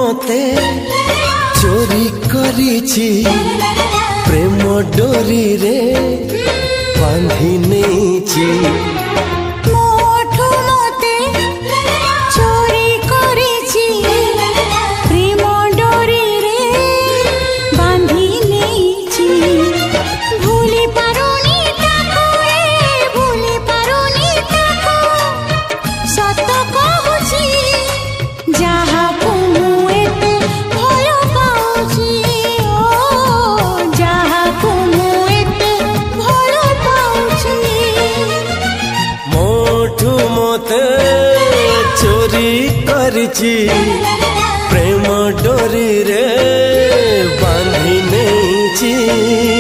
मते चोरी करिछि प्रेम डोरी रे बांधी नेछि चोरी करिछि प्रेम डोरी रे बांधी नेछि।